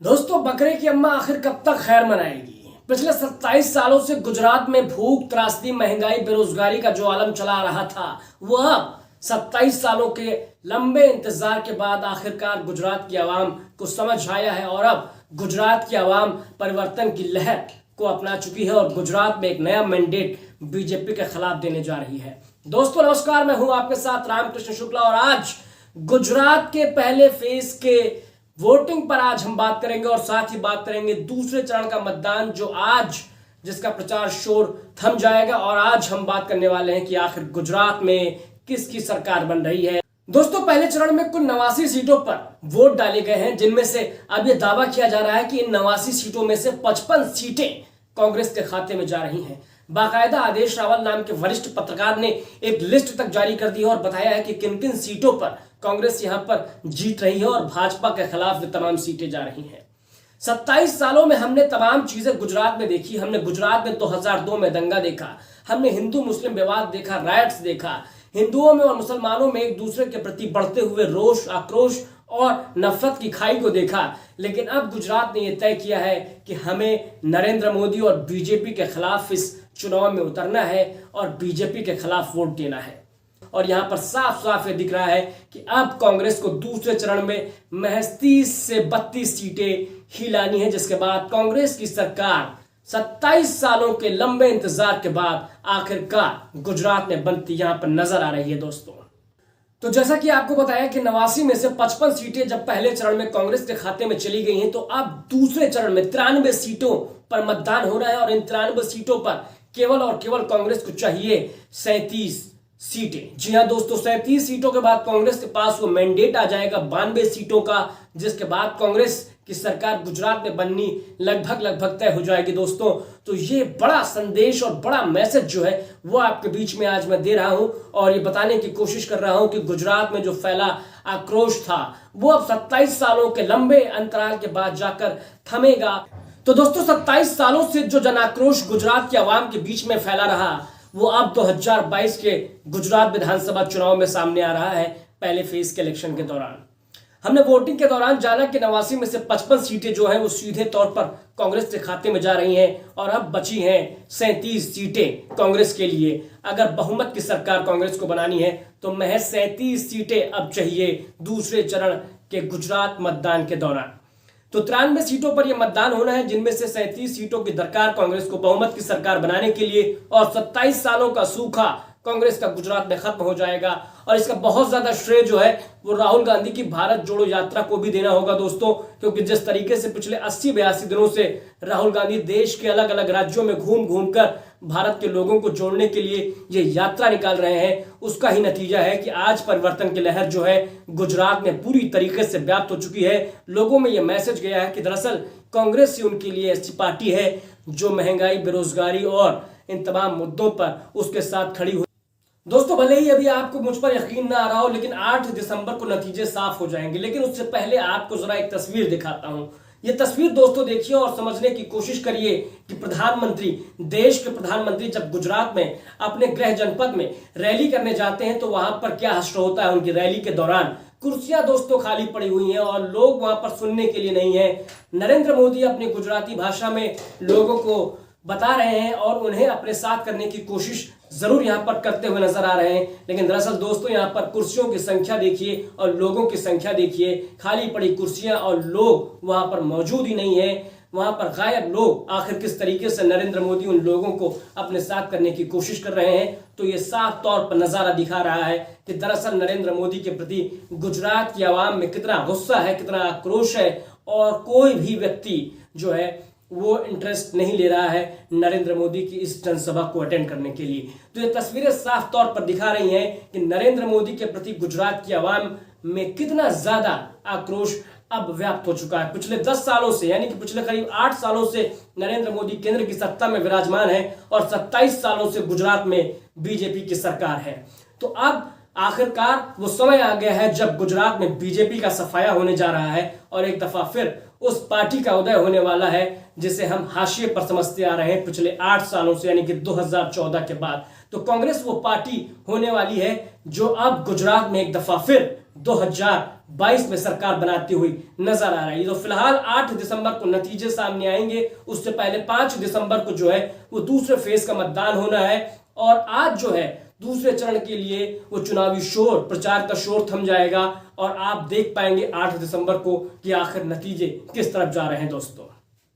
दोस्तों, बकरे की अम्मा आखिर कब तक खैर मनाएगी। पिछले 27 सालों से गुजरात में भूख, त्रासदी, महंगाई, बेरोजगारी का जो आलम चला आ रहा था, वह अब 27 सालों के लंबे इंतजार के बाद आखिरकार गुजरात की आवाम को समझ आया है और अब गुजरात की आवाम परिवर्तन की लहर को अपना चुकी है और गुजरात में एक नया मैंडेट बीजेपी के खिलाफ देने जा रही है। दोस्तों नमस्कार, मैं हूं आपके साथ रामकृष्ण शुक्ला और आज गुजरात के पहले फेज के वोटिंग पर आज हम बात करेंगे और साथ ही बात करेंगे दूसरे चरण का मतदान जो आज जिसका प्रचार शोर थम जाएगा और आज हम बात करने वाले हैं कि आखिर गुजरात में किसकी सरकार बन रही है। दोस्तों, पहले चरण में कुल 89 सीटों पर वोट डाले गए हैं, जिनमें से अब यह दावा किया जा रहा है कि इन 89 सीटों में से 55 सीटें कांग्रेस के खाते में जा रही हैं। बाकायदा आदेश रावल नाम के वरिष्ठ पत्रकार ने एक लिस्ट तक जारी कर दी है और बताया है कि किन किन सीटों पर कांग्रेस यहां पर जीत रही है और भाजपा के खिलाफ तमाम सीटें जा रही हैं। 27 सालों में हमने तमाम चीजें गुजरात में देखी। हमने गुजरात में 2002 में दंगा देखा, हमने हिंदू मुस्लिम विवाद देखा, राइट्स देखा, हिंदुओं में और मुसलमानों में एक दूसरे के प्रति बढ़ते हुए रोष, आक्रोश और नफरत की खाई को देखा। लेकिन अब गुजरात ने यह तय किया है कि हमें नरेंद्र मोदी और बीजेपी के खिलाफ इस चुनाव में उतरना है और बीजेपी के खिलाफ वोट देना है। और यहां पर साफ साफ ये दिख रहा है कि अब कांग्रेस को दूसरे चरण में महज 30 से 32 सीटें ही लानी है, जिसके बाद कांग्रेस की सरकार 27 सालों के लंबे इंतजार के बाद आखिरकार गुजरात में बनती यहां पर नजर आ रही है। दोस्तों, तो जैसा कि आपको बताया कि 89 में से 55 सीटें जब पहले चरण में कांग्रेस के खाते में चली गई हैं, तो अब दूसरे चरण में 93 सीटों पर मतदान हो रहा है और इन 93 सीटों पर केवल और केवल कांग्रेस को चाहिए 37 सीटें। जी हां दोस्तों, 37 सीटों के बाद कांग्रेस के पास वो मैंडेट आ जाएगा 92 सीटों का, जिसके बाद कांग्रेस की सरकार गुजरात में बननी लगभग तय हो जाएगी। दोस्तों, तो ये बड़ा संदेश और बड़ा मैसेज जो है वो आपके बीच में आज मैं दे रहा हूं और ये बताने की कोशिश कर रहा हूं कि गुजरात में जो फैला आक्रोश था वो अब 27 सालों के लंबे अंतराल के बाद जाकर थमेगा। तो दोस्तों, 27 सालों से जो जन आक्रोश गुजरात की आवाम के बीच में फैला रहा वो अब 2022 के गुजरात विधानसभा चुनाव में सामने आ रहा है। पहले फेज के इलेक्शन के दौरान हमने वोटिंग के दौरान जाना कि 89 में से 55 सीटें जो हैं वो सीधे तौर पर कांग्रेस के खाते में जा रही हैं और अब बची हैं 37 सीटें कांग्रेस के लिए। अगर बहुमत की सरकार कांग्रेस को बनानी है तो महज 37 सीटें अब चाहिए दूसरे चरण के गुजरात मतदान के दौरान। तो 93 सीटों पर यह मतदान होना है, जिनमें से 37 सीटों की दरकार कांग्रेस को बहुमत की सरकार बनाने के लिए और 27 सालों का सूखा कांग्रेस का गुजरात में खत्म हो जाएगा। और इसका बहुत ज्यादा श्रेय जो है वो राहुल गांधी की भारत जोड़ो यात्रा को भी देना होगा दोस्तों, क्योंकि जिस तरीके से पिछले 80-82 दिनों से राहुल गांधी देश के अलग अलग राज्यों में घूम घूम कर भारत के लोगों को जोड़ने के लिए ये यात्रा निकाल रहे हैं, उसका ही नतीजा है कि आज परिवर्तन की लहर जो है गुजरात में पूरी तरीके से व्याप्त हो चुकी है। लोगों में यह मैसेज गया है कि दरअसल कांग्रेस ही उनके लिए ऐसी पार्टी है जो महंगाई, बेरोजगारी और इन तमाम मुद्दों पर उसके साथ खड़ी हुई। दोस्तों, भले ही अभी आपको मुझ पर यकीन ना आ रहा हो, लेकिन 8 दिसंबर को नतीजे साफ हो जाएंगे। लेकिन उससे पहले आपको जरा एक तस्वीर दिखाता हूं। ये तस्वीर दोस्तों देखिए और समझने की कोशिश करिए कि प्रधानमंत्री, देश के प्रधानमंत्री जब गुजरात में अपने गृह जनपद में रैली करने जाते हैं तो वहां पर क्या हश्र होता है उनकी रैली के दौरान। कुर्सियां दोस्तों खाली पड़ी हुई हैं और लोग वहां पर सुनने के लिए नहीं है। नरेंद्र मोदी अपनी गुजराती भाषा में लोगों को बता रहे हैं और उन्हें अपने साथ करने की कोशिश जरूर यहां पर करते हुए नजर आ रहे हैं। लेकिन दरअसल दोस्तों, यहां पर कुर्सियों की संख्या देखिए और लोगों की संख्या देखिए, खाली पड़ी कुर्सियां और लोग वहां पर मौजूद ही नहीं है। वहां पर गायब लोग। आखिर किस तरीके से नरेंद्र मोदी उन लोगों को अपने साथ करने की कोशिश कर रहे हैं, तो ये साफ तौर पर नजारा दिखा रहा है कि दरअसल नरेंद्र मोदी के प्रति गुजरात की आवाम में कितना गुस्सा है, कितना आक्रोश है और कोई भी व्यक्ति जो है वो इंटरेस्ट नहीं ले रहा है नरेंद्र मोदी की इस जनसभा को अटेंड करने के लिए। तो ये तस्वीरें साफ तौर पर दिखा रही हैं कि नरेंद्र मोदी के प्रति गुजरात की आवाम में कितना ज्यादा आक्रोश अब व्याप्त हो चुका है। पिछले 10 सालों से, यानी कि पिछले करीब 8 सालों से नरेंद्र मोदी केंद्र की सत्ता में विराजमान है और 27 सालों से गुजरात में बीजेपी की सरकार है। तो अब आखिरकार वो समय आ गया है जब गुजरात में बीजेपी का सफाया होने जा रहा है और एक दफा फिर उस पार्टी का उदय होने वाला है जिसे हम हाशिए पर समझते आ रहे हैं पिछले 8 सालों से, यानी कि 2014 के बाद। तो कांग्रेस वो पार्टी होने वाली है जो अब गुजरात में एक दफा फिर 2022 में सरकार बनाती हुई नजर आ रही है। तो फिलहाल 8 दिसंबर को नतीजे सामने आएंगे, उससे पहले 5 दिसंबर को जो है वो दूसरे फेज का मतदान होना है। और आज जो है दूसरे चरण के लिए वो चुनावी शोर, प्रचार का शोर थम जाएगा और आप देख पाएंगे 8 दिसंबर को कि आखिर नतीजे किस तरफ जा रहे हैं।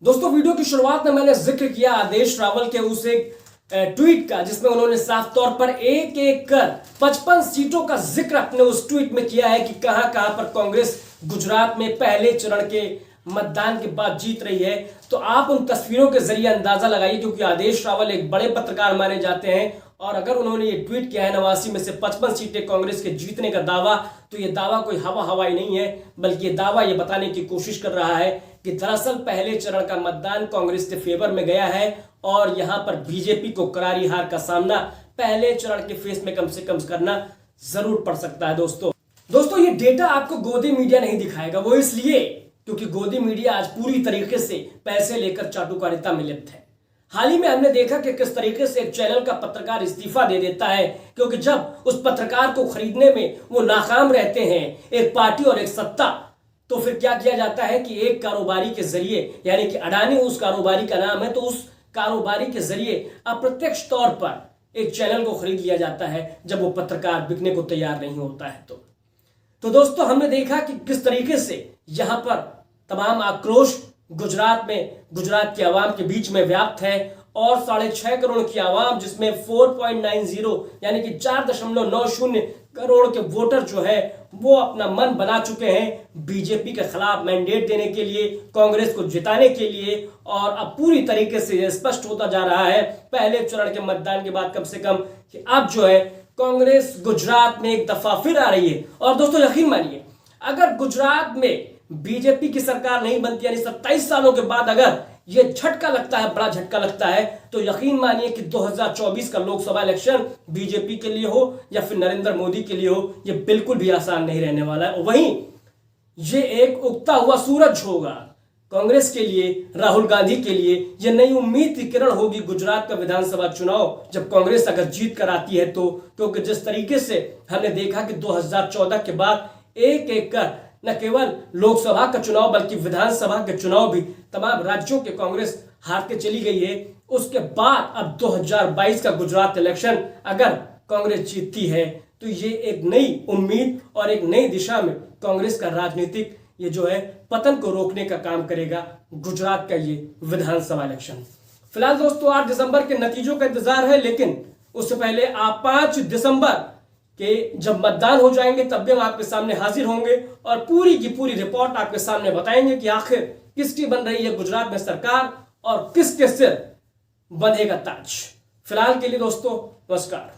दोस्तों वीडियो की शुरुआत में मैंने जिक्र किया आदेश रावल के उस एक ट्वीट का, जिसमें उन्होंने साफ तौर पर एक एक कर 55 सीटों का जिक्र अपने उस ट्वीट में किया है कि कहां कहां पर कांग्रेस गुजरात में पहले चरण के मतदान के बाद जीत रही है। तो आप उन तस्वीरों के जरिए अंदाजा लगाइए, क्योंकि आदेश रावल एक बड़े पत्रकार माने जाते हैं और अगर उन्होंने ये ट्वीट किया है 89 में से 55 सीटें कांग्रेस के जीतने का दावा, तो ये दावा कोई हवाई नहीं है, बल्कि ये दावा ये बताने की कोशिश कर रहा है कि दरअसल पहले चरण का मतदान कांग्रेस के फेवर में गया है और यहां पर बीजेपी को करारी हार का सामना पहले चरण के फेस में कम से कम करना जरूर पड़ सकता है। दोस्तों ये डेटा आपको गोदी मीडिया नहीं दिखाएगा, वो इसलिए क्योंकि गोदी मीडिया आज पूरी तरीके से पैसे लेकर चाटुकारिता में लिप्त है। हाल ही में हमने देखा कि किस तरीके से एक चैनल का पत्रकार इस्तीफा दे देता है, क्योंकि जब उस पत्रकार को खरीदने में वो नाकाम रहते हैं, एक पार्टी और एक सत्ता, तो फिर क्या किया जाता है कि एक कारोबारी के जरिए, यानी कि अडानी उस कारोबारी का नाम है, तो उस कारोबारी के जरिए अप्रत्यक्ष तौर पर एक चैनल को खरीद लिया जाता है जब वो पत्रकार बिकने को तैयार नहीं होता है। तो दोस्तों हमने देखा कि किस तरीके से यहां पर तमाम आक्रोश गुजरात की आवाम के बीच में व्याप्त है और 6.5 करोड़ की आवाम, जिसमें 4.90 यानी कि 4.90 करोड़ के वोटर जो है वो अपना मन बना चुके हैं बीजेपी के खिलाफ मैंडेट देने के लिए, कांग्रेस को जिताने के लिए। और अब पूरी तरीके से यह स्पष्ट होता जा रहा है पहले चरण के मतदान के बाद कम से कम कि अब जो है कांग्रेस गुजरात में एक दफा फिर आ रही है। और दोस्तों यकीन मानिए, अगर गुजरात में बीजेपी की सरकार नहीं बनती, यानी 27 सालों के बाद अगर ये झटका लगता है, बड़ा झटका लगता है, तो यकीन मानिए कि 2024 का लोकसभा इलेक्शन बीजेपी के लिए हो या फिर नरेंद्र मोदी के लिए हो, ये बिल्कुल भी आसान नहीं रहने वाला है। और वहीं ये एक उगता हुआ सूरज होगा कांग्रेस के लिए, राहुल गांधी के लिए। यह नई उम्मीद की किरण होगी गुजरात का विधानसभा चुनाव जब कांग्रेस अगर जीत कर आती है तो, क्योंकि जिस तरीके से हमने देखा कि 2014 के बाद एक एक कर न केवल लोकसभा का चुनाव बल्कि विधानसभा के चुनाव भी तमाम राज्यों के कांग्रेस हारते चली गई है। उसके बाद अब 2022 का गुजरात इलेक्शन अगर कांग्रेस जीतती है तो ये एक नई उम्मीद और एक नई दिशा में कांग्रेस का राजनीतिक ये जो है पतन को रोकने का काम करेगा गुजरात का ये विधानसभा इलेक्शन। फिलहाल दोस्तों 8 दिसंबर के नतीजों का इंतजार है, लेकिन उससे पहले आप 5 दिसंबर कि जब मतदान हो जाएंगे तब भी हम आपके सामने हाजिर होंगे और पूरी की पूरी रिपोर्ट आपके सामने बताएंगे कि आखिर किसकी बन रही है गुजरात में सरकार और किसके सिर बंधेगा ताज। फिलहाल के लिए दोस्तों नमस्कार।